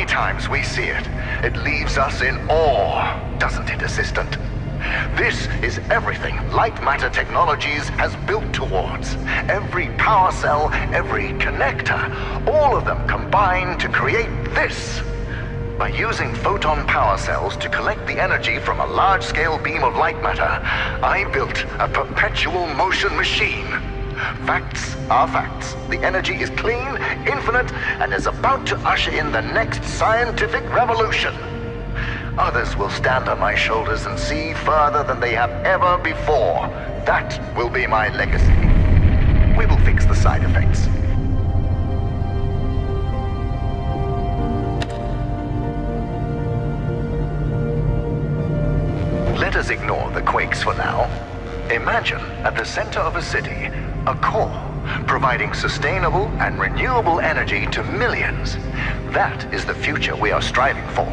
many times we see it, it leaves us in awe, doesn't it, Assistant? This is everything Lightmatter Technologies has built towards. Every power cell, every connector, all of them combine to create this. By using photon power cells to collect the energy from a large-scale beam of light matter, I built a perpetual motion machine. Facts are facts. The energy is clean, infinite, and is about to usher in the next scientific revolution. Others will stand on my shoulders and see further than they have ever before. That will be my legacy. We will fix the side effects. Let us ignore the quakes for now. Imagine at the center of a city, a core, providing sustainable and renewable energy to millions. That is the future we are striving for.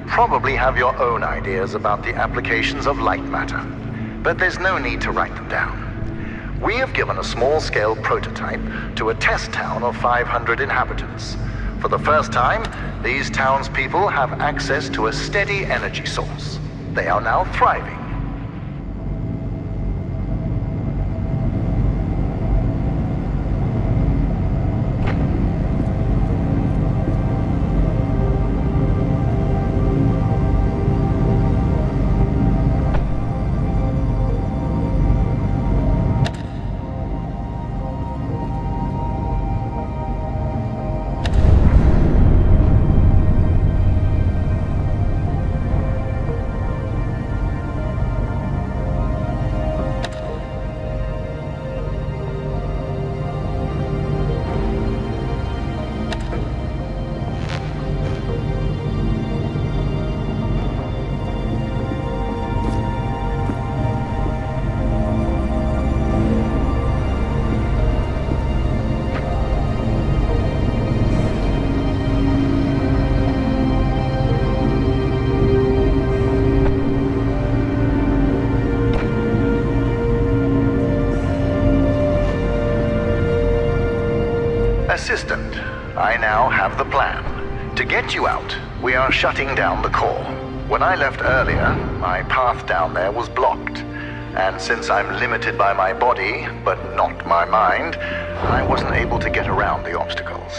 Probably have your own ideas about the applications of light matter, but there's no need to write them down. We have given a small-scale prototype to a test town of 500 inhabitants. For the first time, these townspeople have access to a steady energy source. They are now thriving. Assistant, I now have the plan. To get you out, we are shutting down the core. When I left earlier, my path down there was blocked. And since I'm limited by my body, but not my mind, I wasn't able to get around the obstacles.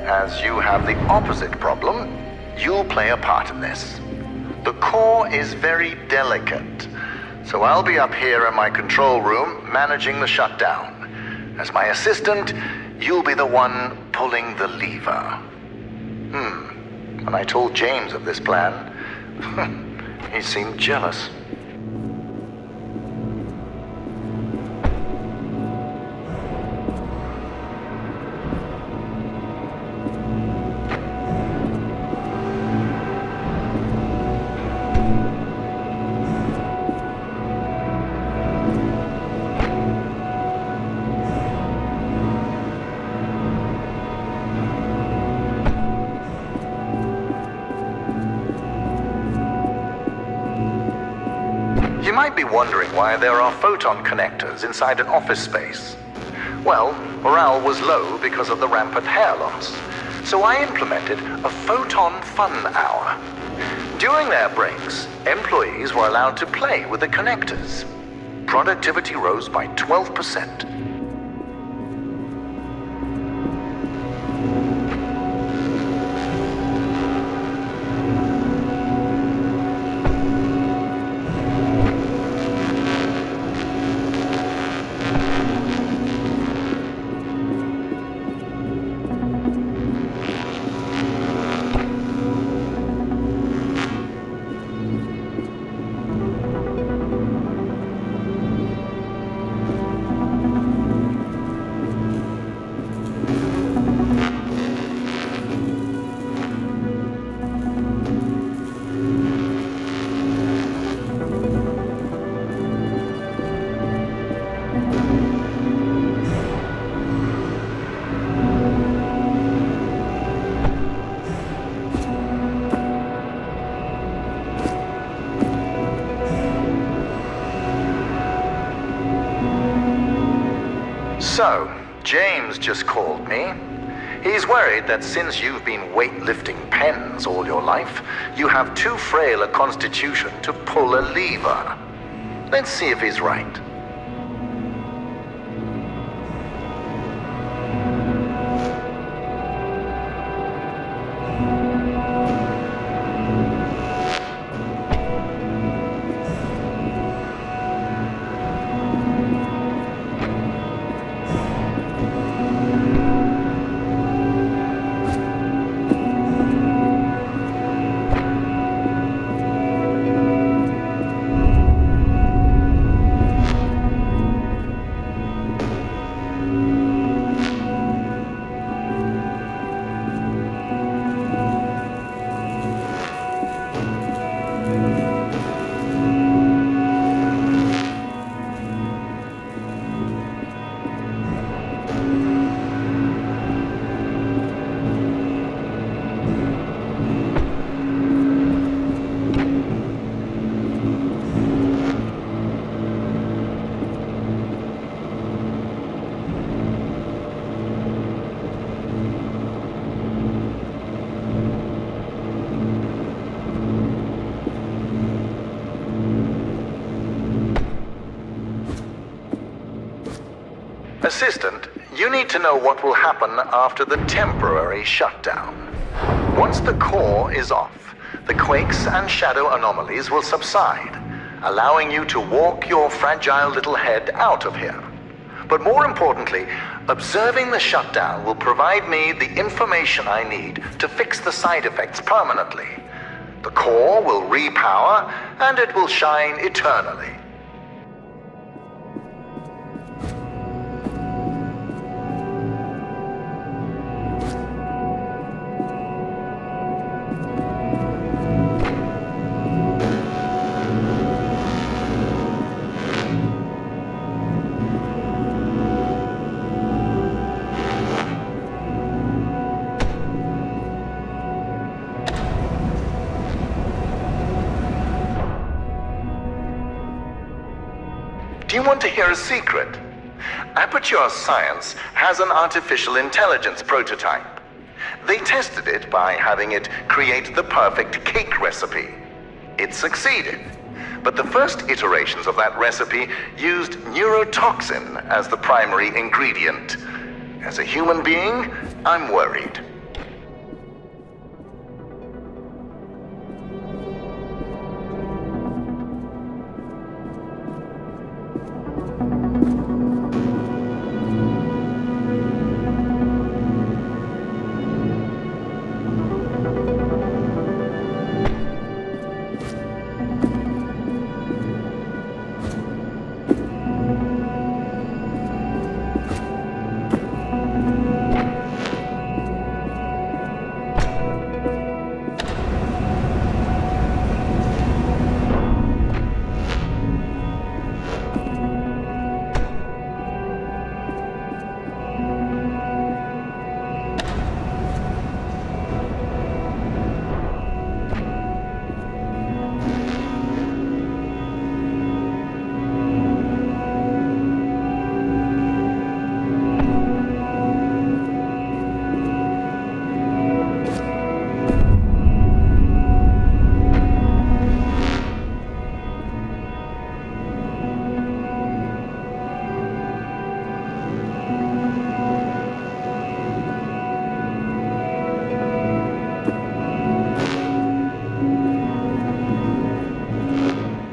As you have the opposite problem, you'll play a part in this. The core is very delicate, so I'll be up here in my control room managing the shutdown. As my assistant, you'll be the one pulling the lever. When I told James of this plan, he seemed jealous. You might be wondering why there are photon connectors inside an office space. Well, morale was low because of the rampant hair loss, so I implemented a photon fun hour. During their breaks, employees were allowed to play with the connectors. Productivity rose by 12%. So, James just called me. He's worried that since you've been weightlifting pens all your life, you have too frail a constitution to pull a lever. Let's see if he's right. Assistant, you need to know what will happen after the temporary shutdown. Once the core is off, the quakes and shadow anomalies will subside, allowing you to walk your fragile little head out of here. But more importantly, observing the shutdown will provide me the information I need to fix the side effects permanently. The core will repower, and it will shine eternally. Do you want to hear a secret? Aperture Science has an artificial intelligence prototype. They tested it by having it create the perfect cake recipe. It succeeded, but the first iterations of that recipe used neurotoxin as the primary ingredient. As a human being, I'm worried.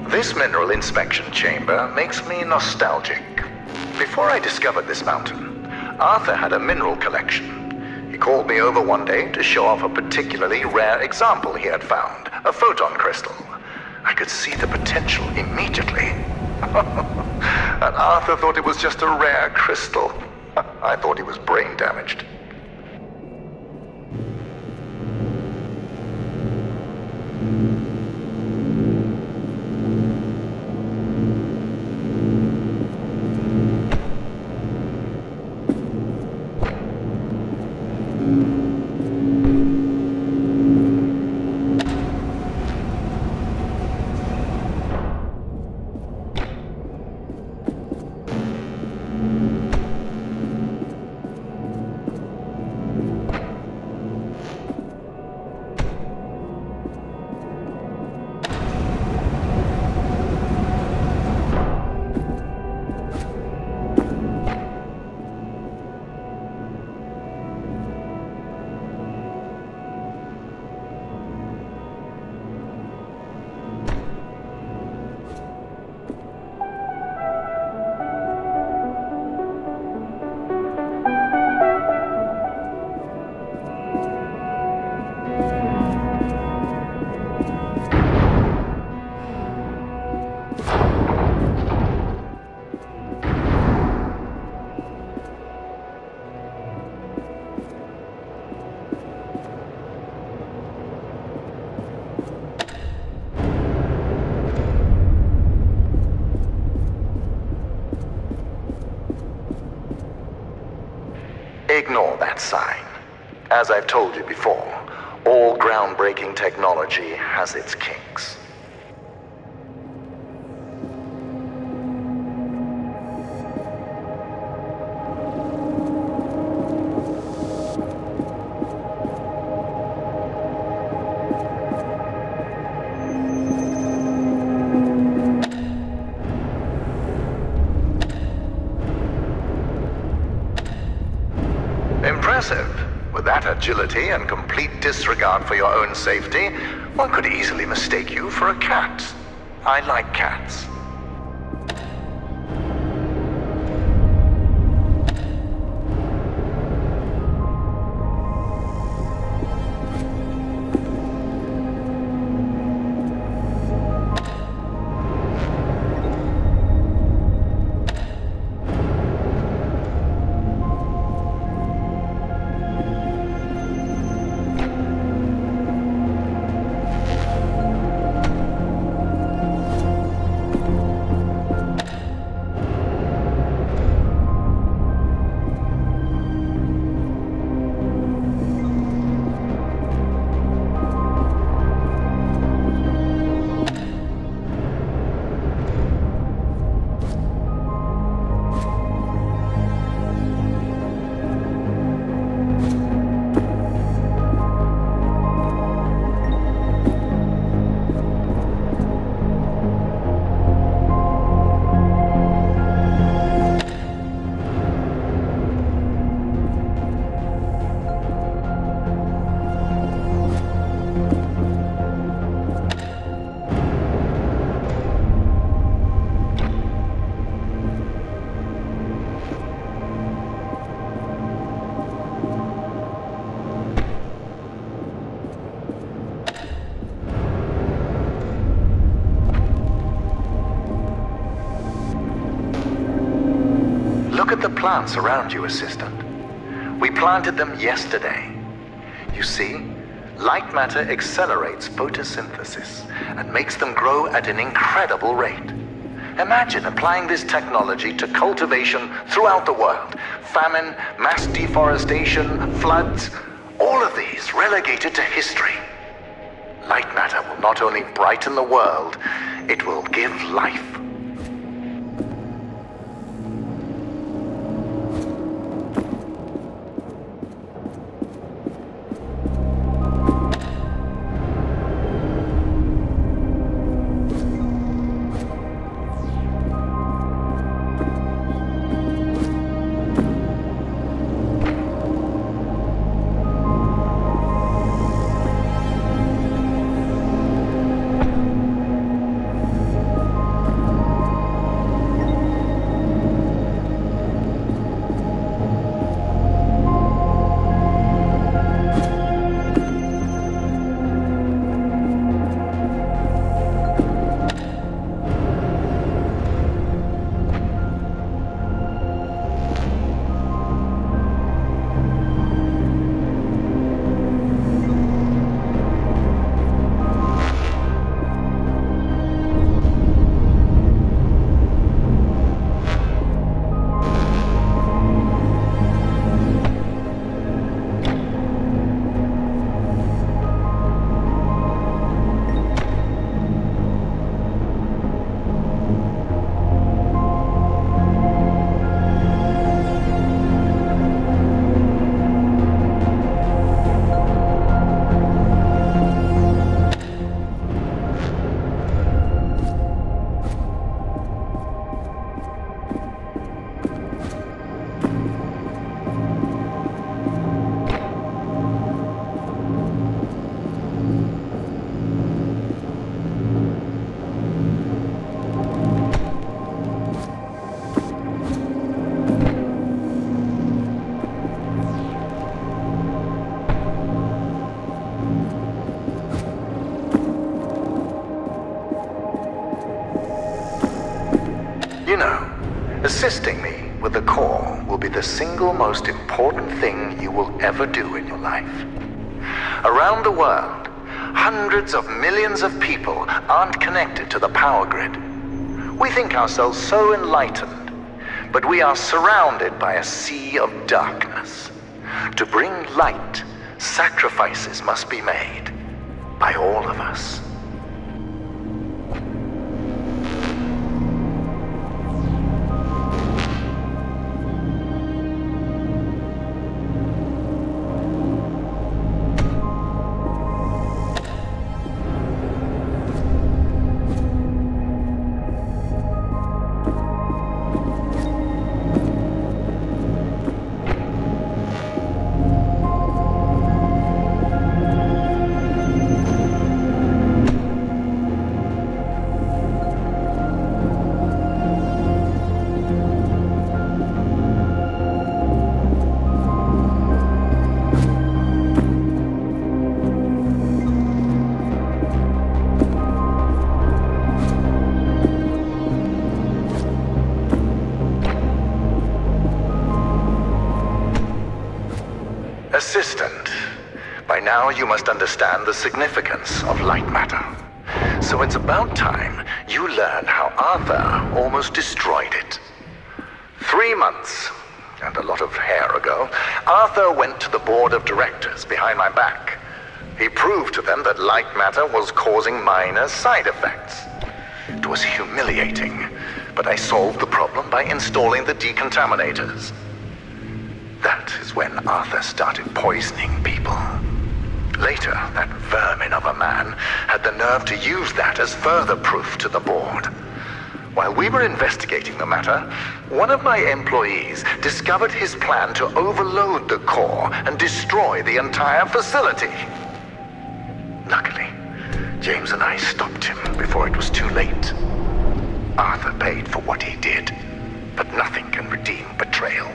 This mineral inspection chamber makes me nostalgic. Before I discovered this mountain, Arthur had a mineral collection. He called me over one day to show off a particularly rare example he had found, a photon crystal. I could see the potential immediately. And Arthur thought it was just a rare crystal. I thought he was brain damaged. Ignore that sign. As I've told you before, all groundbreaking technology has its kinks. Impressive. With that agility and complete disregard for your own safety, one could easily mistake you for a cat. I like cats. Look at the plants around you, Assistant. We planted them yesterday. You see, light matter accelerates photosynthesis and makes them grow at an incredible rate. Imagine applying this technology to cultivation throughout the world. Famine, mass deforestation, floods, all of these relegated to history. Light matter will not only brighten the world, it will give life. Assisting me with the core will be the single most important thing you will ever do in your life. Around the world, hundreds of millions of people aren't connected to the power grid. We think ourselves so enlightened, but we are surrounded by a sea of darkness. To bring light, sacrifices must be made by all of us. Assistant, by now you must understand the significance of light matter. So it's about time you learn how Arthur almost destroyed it. 3 months, and a lot of hair ago, Arthur went to the board of directors behind my back. He proved to them that light matter was causing minor side effects. It was humiliating, but I solved the problem by installing the decontaminators. That is when Arthur started poisoning people. Later, that vermin of a man had the nerve to use that as further proof to the board. While we were investigating the matter, one of my employees discovered his plan to overload the core and destroy the entire facility. Luckily, James and I stopped him before it was too late. Arthur paid for what he did, but nothing can redeem betrayal.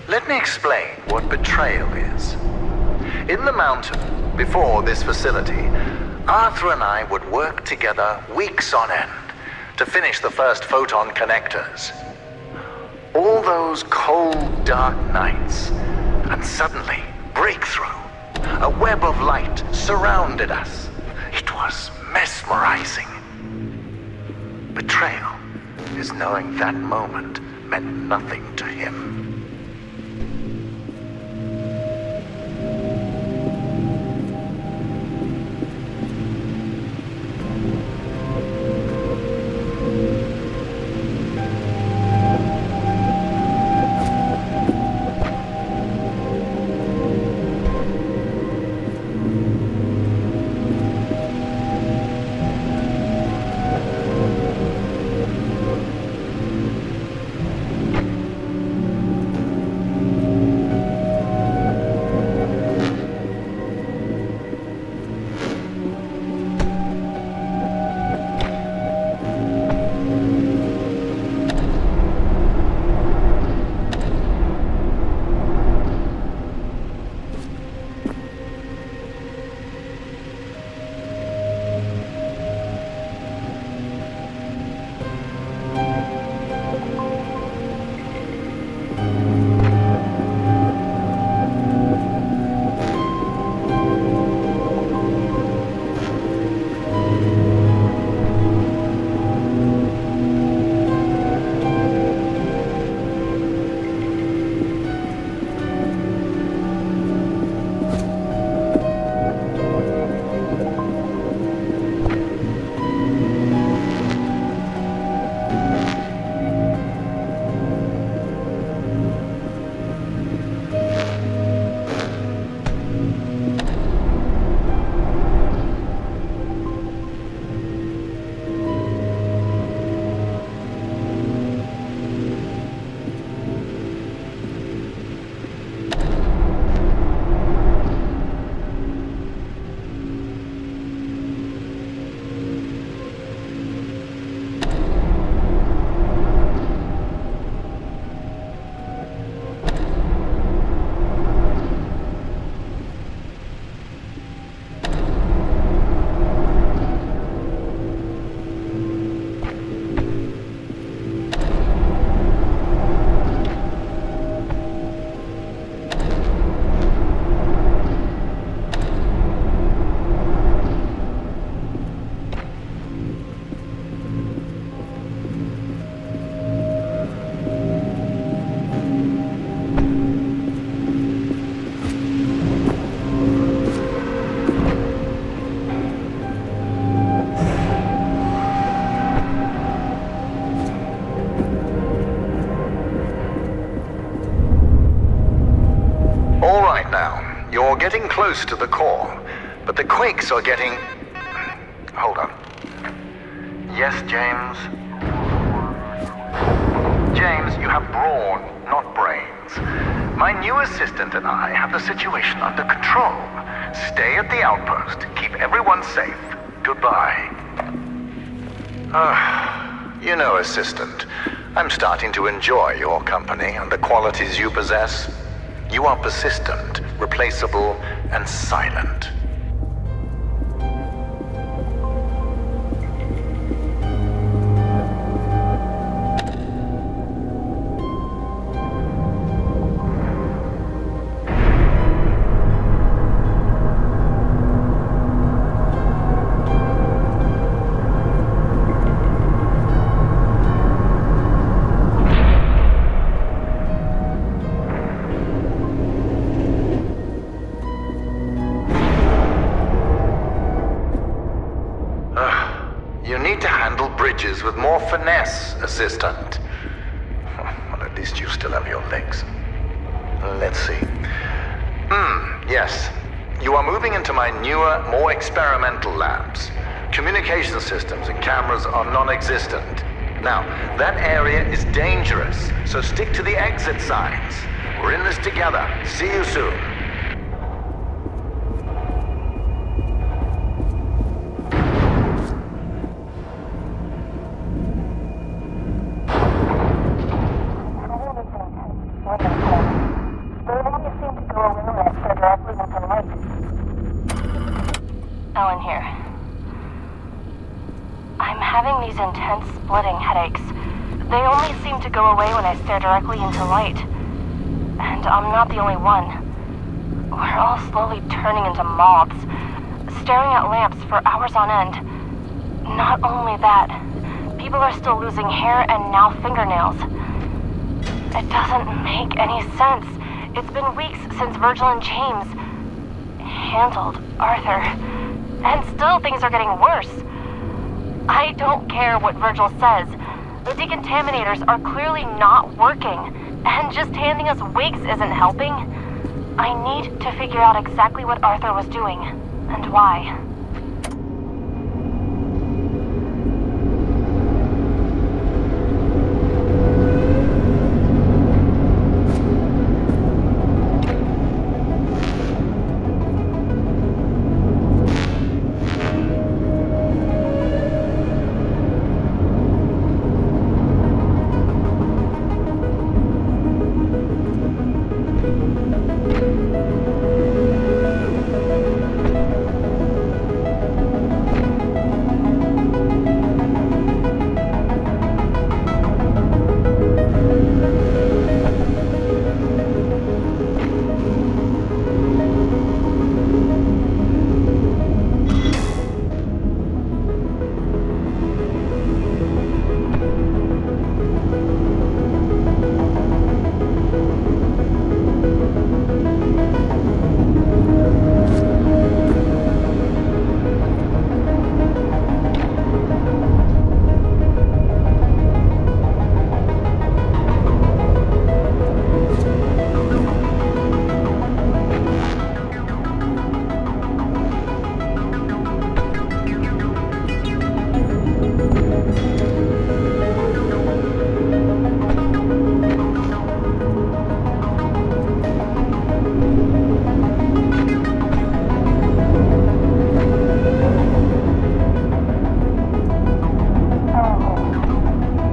Let me explain what betrayal is. In the mountain, before this facility, Arthur and I would work together weeks on end to finish the first photon connectors. All those cold, dark nights, and suddenly, breakthrough. A web of light surrounded us. It was mesmerizing. Betrayal is knowing that moment meant nothing to him. Getting close to the core, but the quakes are getting... Hold on. Yes, James? James, you have brawn, not brains. My new assistant and I have the situation under control. Stay at the outpost. Keep everyone safe. Goodbye. You know, assistant, I'm starting to enjoy your company and the qualities you possess. You are persistent, replaceable, and silent. With more finesse, assistant. Well, at least you still have your legs. Let's see. Yes. You are moving into my newer, more experimental labs. Communication systems and cameras are non-existent. Now, that area is dangerous, so stick to the exit signs. We're in this together. See you soon. Intense splitting headaches. They only seem to go away when I stare directly into light. And I'm not the only one. We're all slowly turning into moths, staring at lamps for hours on end. Not only that, people are still losing hair and now fingernails. It doesn't make any sense. It's been weeks since Virgil and James handled Arthur. And still things are getting worse. I don't care what Virgil says. The decontaminators are clearly not working, and just handing us wigs isn't helping. I need to figure out exactly what Arthur was doing, and why.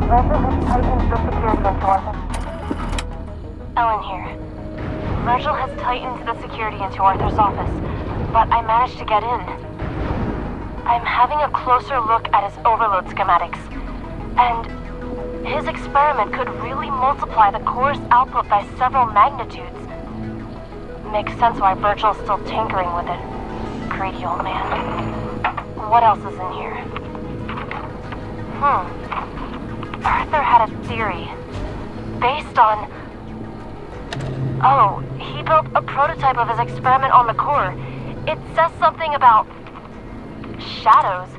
Ellen here. Virgil has tightened the security into Arthur's office, but I managed to get in. I'm having a closer look at his overload schematics, and his experiment could really multiply the core's output by several magnitudes. Makes sense why Virgil's still tinkering with it. Greedy old man. What else is in here? Arthur had a theory. Based on... Oh, he built a prototype of his experiment on the core. It says something about... shadows.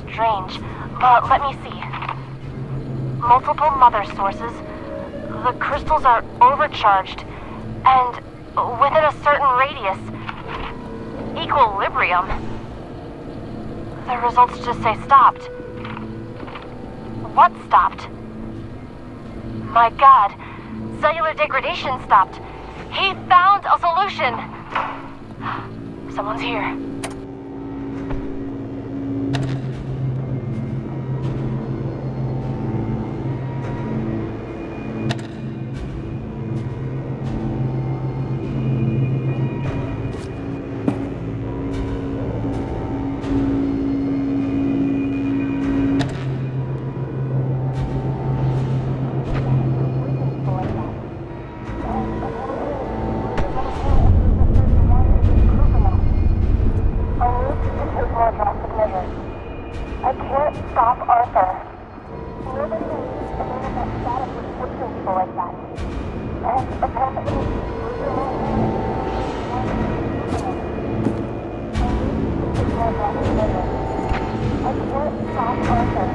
Strange. Let me see. Multiple mother sources. The crystals are overcharged. And within a certain radius. Equilibrium. The results just say stopped. What stopped? My God. Cellular degradation stopped. He found a solution. Someone's here. I can't stop Arthur. Nobody believes a man of that status would push people like that. And apparently... I can't stop Arthur.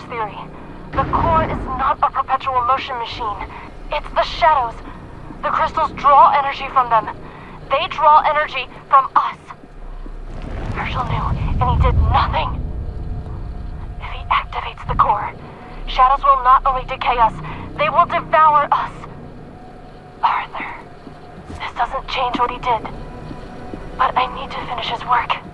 theory. The core is not a perpetual motion machine. It's the shadows. The crystals draw energy from them. They draw energy from us. Herschel knew, and he did nothing. If he activates the core, shadows will not only decay us, they will devour us. Arthur, this doesn't change what he did, but I need to finish his work.